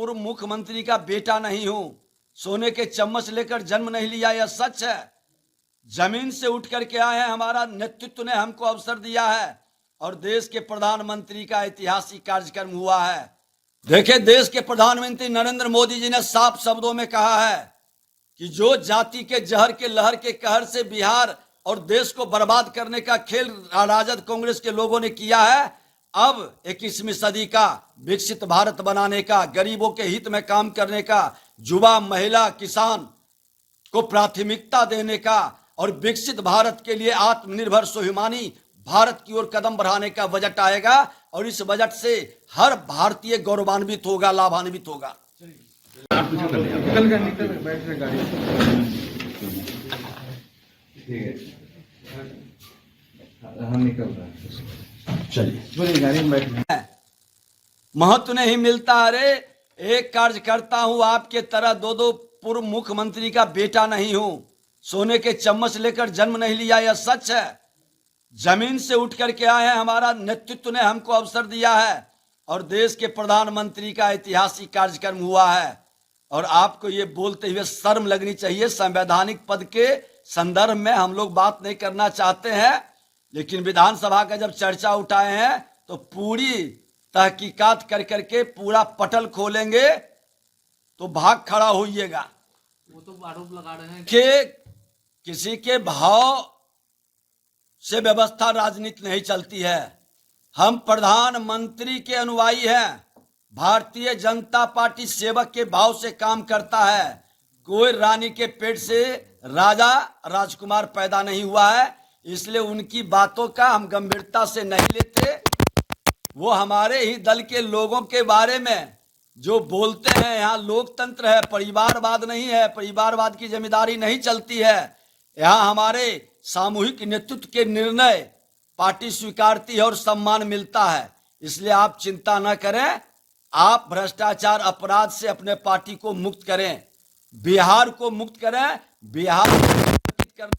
पूर्व मुख्यमंत्री का बेटा नहीं हूं, सोने के चम्मच लेकर जन्म नहीं लिया, यह सच है। जमीन से उठ करके आए हैं, हमारा नेतृत्व ने हमको अवसर दिया है और देश के प्रधानमंत्री का ऐतिहासिक कार्यक्रम हुआ है। देखिए, देश के प्रधानमंत्री नरेंद्र मोदी जी ने साफ शब्दों में कहा है कि जो जाति के जहर के लहर के कहर से बिहार और देश को बर्बाद करने का खेल राजद कांग्रेस के लोगों ने किया है, अब 21वीं सदी का विकसित भारत बनाने का, गरीबों के हित में काम करने का, युवा, महिला, किसान को प्राथमिकता देने का और विकसित भारत के लिए आत्मनिर्भर स्वाभिमानी भारत की ओर कदम बढ़ाने का बजट आएगा और इस बजट से हर भारतीय गौरवान्वित होगा, लाभान्वित होगा। महत्व नहीं मिलता। अरे एक कार्यकर्ता हूं, आपके तरह दो पूर्व मुख्यमंत्री का बेटा नहीं हूं, सोने के चम्मच लेकर जन्म नहीं लिया, यह सच है। जमीन से उठ करके आए हैं, हमारा नेतृत्व ने हमको अवसर दिया है और देश के प्रधानमंत्री का ऐतिहासिक कार्यक्रम हुआ है। और आपको ये बोलते हुए शर्म लगनी चाहिए। संवैधानिक पद के संदर्भ में हम लोग बात नहीं करना चाहते हैं, लेकिन विधानसभा का जब चर्चा उठाए हैं तो पूरी तहकीकात कर करके पूरा पटल खोलेंगे तो भाग खड़ा होइएगा। वो तो आरोप लगा रहे हैं कि किसी के भाव से व्यवस्था राजनीति नहीं चलती है। हम प्रधानमंत्री के अनुयायी हैं। भारतीय जनता पार्टी सेवक के भाव से काम करता है। कोई रानी के पेट से राजा राजकुमार पैदा नहीं हुआ है, इसलिए उनकी बातों का हम गंभीरता से नहीं लेते। वो हमारे ही दल के लोगों के बारे में जो बोलते हैं, यहाँ लोकतंत्र है, परिवारवाद नहीं है, परिवारवाद की जिम्मेदारी नहीं चलती है। यहाँ हमारे सामूहिक नेतृत्व के निर्णय पार्टी स्वीकारती है और सम्मान मिलता है। इसलिए आप चिंता न करें, आप भ्रष्टाचार अपराध से अपने पार्टी को मुक्त करें, बिहार को मुक्त करें, बिहार को कर।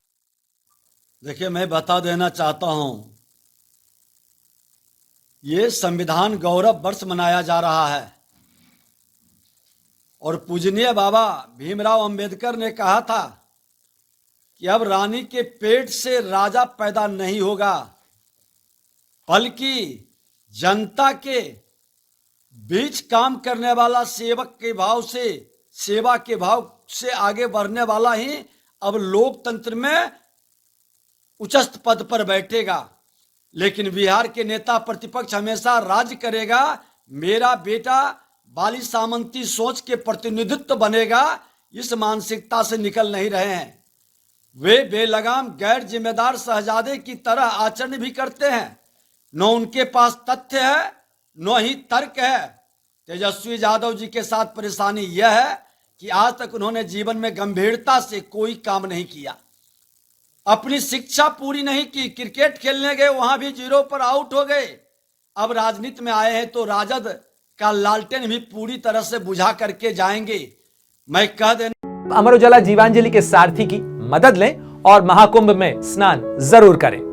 देखिए, मैं बता देना चाहता हूं, ये संविधान गौरव वर्ष मनाया जा रहा है और पूजनीय बाबा भीमराव अंबेडकर ने कहा था कि अब रानी के पेट से राजा पैदा नहीं होगा, बल्कि जनता के बीच काम करने वाला, सेवक के भाव से, सेवा के भाव से आगे बढ़ने वाला ही अब लोकतंत्र में उच्च पद पर बैठेगा। लेकिन बिहार के नेता प्रतिपक्ष हमेशा राज्य करेगा, मेरा बेटा बाली सामंती सोच के प्रतिनिधित्व बनेगा, इस मानसिकता से निकल नहीं रहे हैं। वे बेलगाम गैर जिम्मेदार शहजादे की तरह आचरण भी करते हैं। न उनके पास तथ्य है न ही तर्क है। तेजस्वी यादव जी के साथ परेशानी यह है कि आज तक उन्होंने जीवन में गंभीरता से कोई काम नहीं किया, अपनी शिक्षा पूरी नहीं की, क्रिकेट खेलने गए वहां भी 0 पर आउट हो गए। अब राजनीति में आए हैं तो राजद का लालटेन भी पूरी तरह से बुझा करके जाएंगे। मैं कह देना, अमर उजाला जीवांजलि के सारथी की मदद लें और महाकुंभ में स्नान जरूर करें।